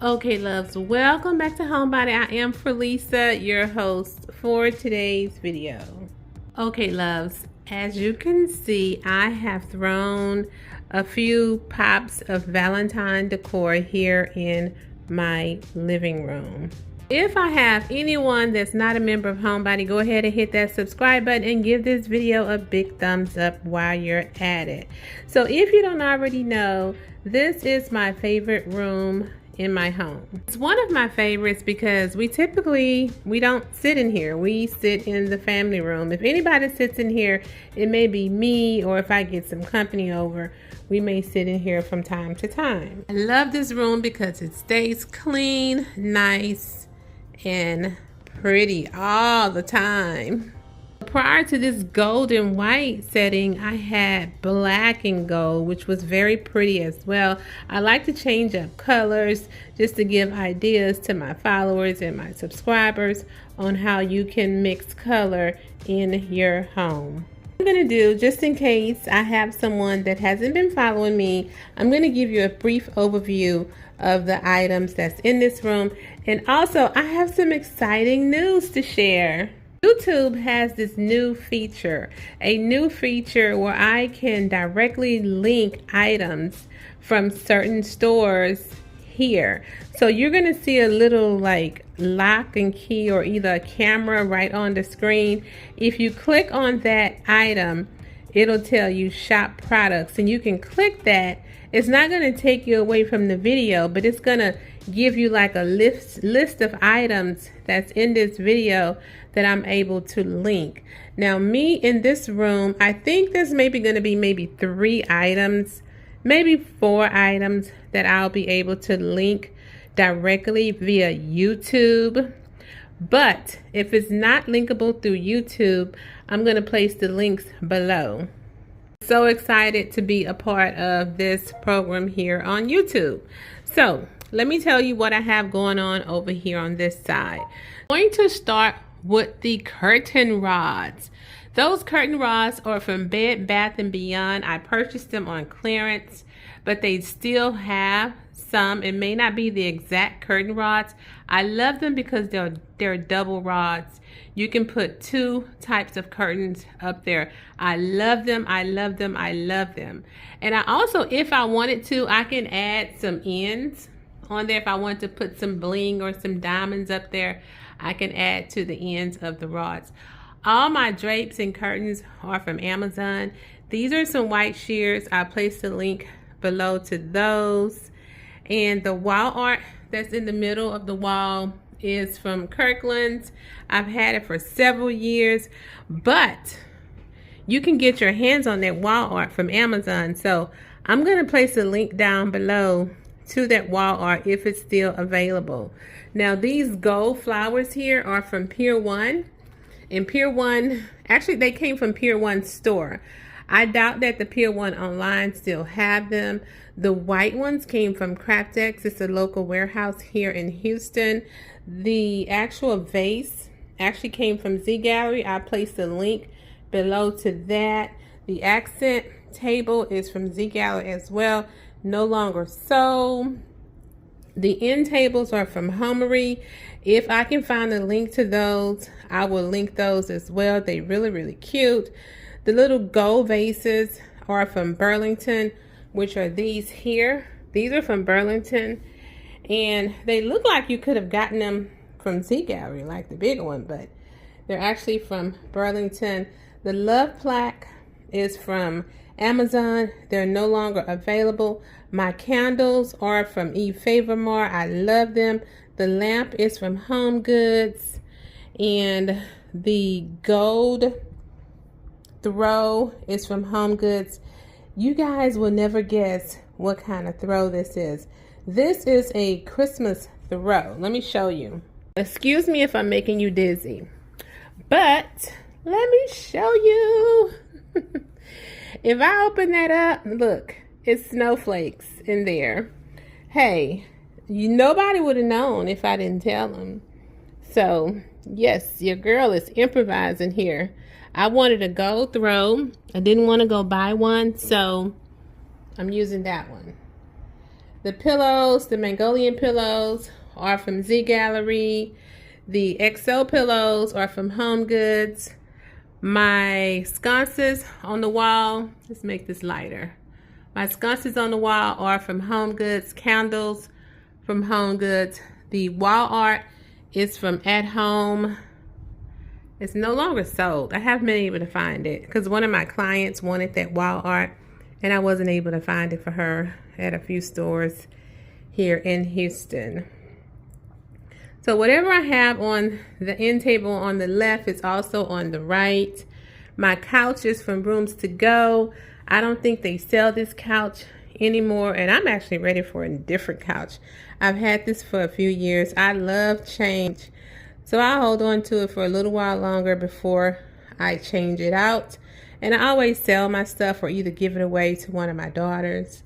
Okay, loves, welcome back to Homebody. I am Felisa, your host for today's video. Okay, loves, as you can see, I have thrown a few pops of Valentine decor here in my living room. If I have anyone that's not a member of Homebody, go ahead and hit that subscribe button and give this video a big thumbs up while you're at it. So if you don't already know, this is my favorite room in my home. It's one of my favorites because we don't sit in here. We sit in the family room. If anybody sits in here, it may be me, or if I get some company over, we may sit in here from time to time. I love this room because it stays clean, nice, and pretty all the time. Prior to this gold and white setting, I had black and gold, which was very pretty as well. I like to change up colors just to give ideas to my followers and my subscribers on how you can mix color in your home. What I'm going to do, just in case I have someone that hasn't been following me, I'm going to give you a brief overview of the items that's in this room. And also, I have some exciting news to share. YouTube has this new feature, where I can directly link items from certain stores here. So you're going to see a little like lock and key, or either a camera right on the screen. If you click on that item, it'll tell you shop products, and you can click that. It's not going to take you away from the video, but it's going to give you like a list of items that's in this video that I'm able to link. Now, me in this room, I think there's maybe going to be maybe 3 items, maybe 4 items that I'll be able to link directly via YouTube. But if it's not linkable through YouTube, I'm going to place the links below. So excited to be a part of this program here on YouTube. So let me tell you what I have going on over here on this side. I'm going to start with the curtain rods. Those curtain rods are from Bed Bath & Beyond. I purchased them on clearance, but they still have some. It may not be the exact curtain rods. I love them because they're double rods. You can put 2 types of curtains up there. I love them. I love them. I love them. And I also, if I wanted to, I can add some ends on there. If I want to put some bling or some diamonds up there, I can add to the ends of the rods. All my drapes and curtains are from Amazon. These are some white shears. I'll place the link below to those. And the wall art that's in the middle of the wall is from Kirkland's. I've had it for several years, but you can get your hands on that wall art from Amazon. So I'm going to place a link down below to that wall art if it's still available. Now, these gold flowers here are from Pier 1. And Pier 1, actually they came from Pier 1 store. I doubt that the Pier 1 online still have them. The white ones came from Craftex. It's a local warehouse here in Houston. The actual vase actually came from Z Gallery. I placed a link below to that. The accent table is from Z Gallery as well. No longer sold. The end tables are from Homary. If I can find a link to those, I will link those as well. They're really, really cute. The little gold vases are from Burlington, which are these here. These are from Burlington, and they look like you could have gotten them from Z Gallery, like the bigger one, but they're actually from Burlington. The love plaque is from Amazon. They're no longer available. My candles are from Eve Favormar. I love them. The lamp is from Home Goods, and the gold throw is from Home Goods. You guys will never guess what kind of throw this is. This is a Christmas throw. Let me show you. Excuse me if I'm making you dizzy, but let me show you. If I open that up, look, it's snowflakes in there. Hey, nobody would have known if I didn't tell them. So yes, your girl is improvising here. I wanted a gold throw. I didn't want to go buy one, so I'm using that one. The pillows, the Mongolian pillows, are from Z Gallery. The XO pillows are from Home Goods. My sconces on the wall, let's make this lighter. My sconces on the wall are from Home Goods. Candles from Home Goods. The wall art is from At Home. It's no longer sold. I haven't been able to find it because one of my clients wanted that wall art and I wasn't able to find it for her at a few stores here in Houston. So whatever I have on the end table on the left is also on the right. My couch is from Rooms to Go. I don't think they sell this couch anymore, and I'm actually ready for a different couch. I've had this for a few years. I love change, so I'll hold on to it for a little while longer before I change it out. And I always sell my stuff or either give it away to one of my daughters.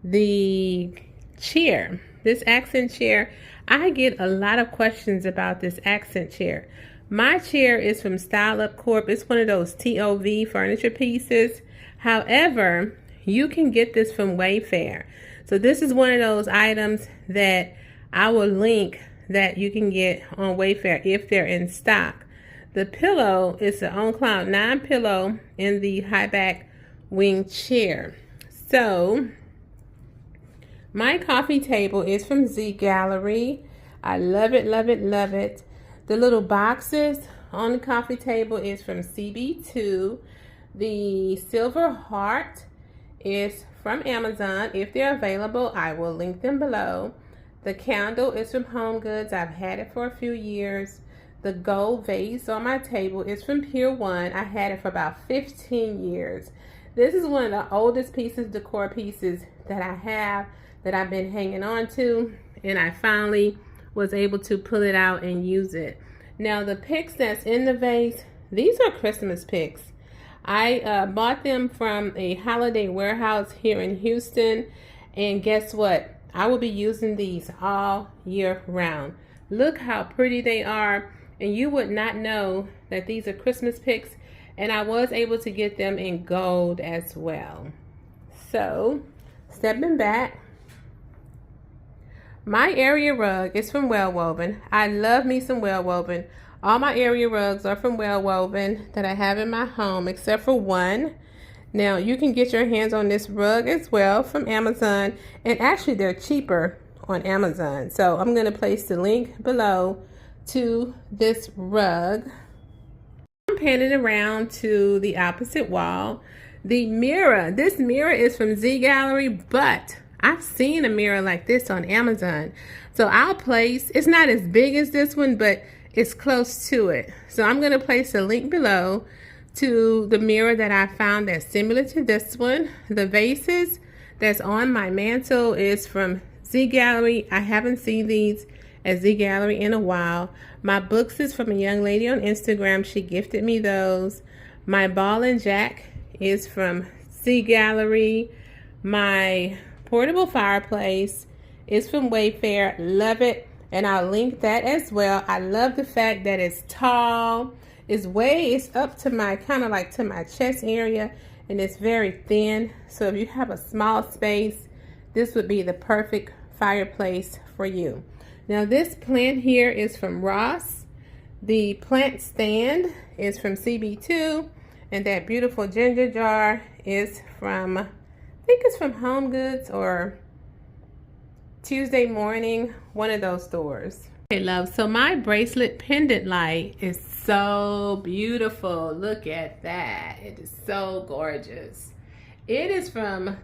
The chair, this accent chair, I get a lot of questions about this accent chair. My chair is from Style Up Corp. It's one of those TOV furniture pieces. However, you can get this from Wayfair. So this is one of those items that I will link that you can get on Wayfair if they're in stock. The pillow is the On Cloud 9 pillow in the high back wing chair. So my coffee table is from Z Gallery. I love it, love it, love it. The little boxes on the coffee table is from CB2. The silver heart is from Amazon. If they're available, I will link them below. The candle is from Home Goods. I've had it for a few years. The gold vase on my table is from Pier 1. I had it for about 15 years. This is one of the oldest decor pieces that I have that I've been hanging on to, and I finally was able to pull it out and use it. Now the picks that's in the vase, these are Christmas picks. I bought them from a holiday warehouse here in Houston, and guess what? I will be using these all year round. Look how pretty they are, and you would not know that these are Christmas picks, and I was able to get them in gold as well. So stepping back, my area rug is from Well Woven. I love me some Well Woven. All my area rugs are from Well Woven that I have in my home, except for one. Now, you can get your hands on this rug as well from Amazon, and actually they're cheaper on Amazon. So I'm going to place the link below to this rug. I'm panning around to the opposite wall. The mirror, this mirror is from Z Gallery, but I've seen a mirror like this on Amazon. So I'll place, it's not as big as this one, but it's close to it. So I'm going to place a link below to the mirror that I found that's similar to this one. The vases that's on my mantle is from Z Gallery. I haven't seen these at Z Gallery in a while. My books is from a young lady on Instagram. She gifted me those. My ball and jack is from Z Gallery. My portable fireplace is from Wayfair. Love it, and I'll link that as well. I love the fact that it's tall. It's up to my kind of like to my chest area, and it's very thin. So if you have a small space, this would be the perfect fireplace for you. Now this plant here is from Ross. The plant stand is from CB2, and that beautiful ginger jar is from, I think it's from Home Goods or Tuesday Morning, one of those stores. Okay, love, so my bracelet pendant light is so beautiful. Look at that. It is so gorgeous. It is from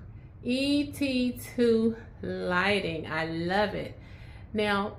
ET2 Lighting. I love it. Now,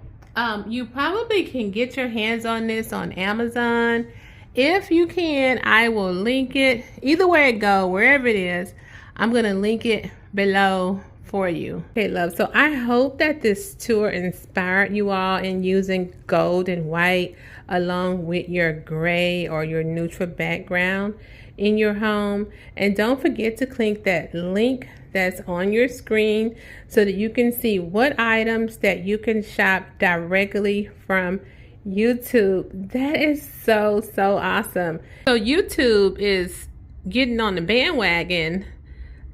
you probably can get your hands on this on Amazon. If you can, I will link it. Either way it go, wherever it is, I'm going to link it below for you. Okay, love, so I hope that this tour inspired you all in using gold and white along with your gray or your neutral background in your home. And don't forget to click that link that's on your screen so that you can see what items that you can shop directly from YouTube. That is so awesome. So YouTube is getting on the bandwagon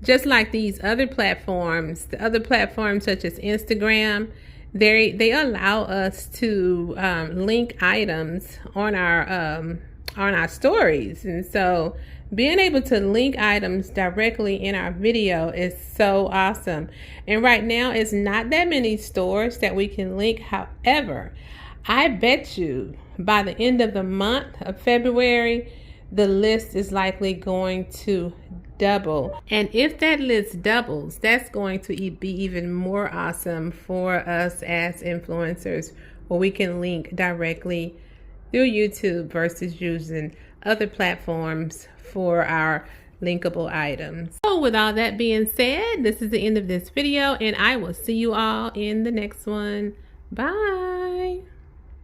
just like these other platforms, the other platforms such as Instagram, they allow us to link items on our stories. And so being able to link items directly in our video is so awesome. And right now it's not that many stores that we can link. However, I bet you by the end of the month of February, the list is likely going to double. And if that list doubles, that's going to be even more awesome for us as influencers, where we can link directly through YouTube versus using other platforms for our linkable items. So with all that being said, this is the end of this video, and I will see you all in the next one. Bye.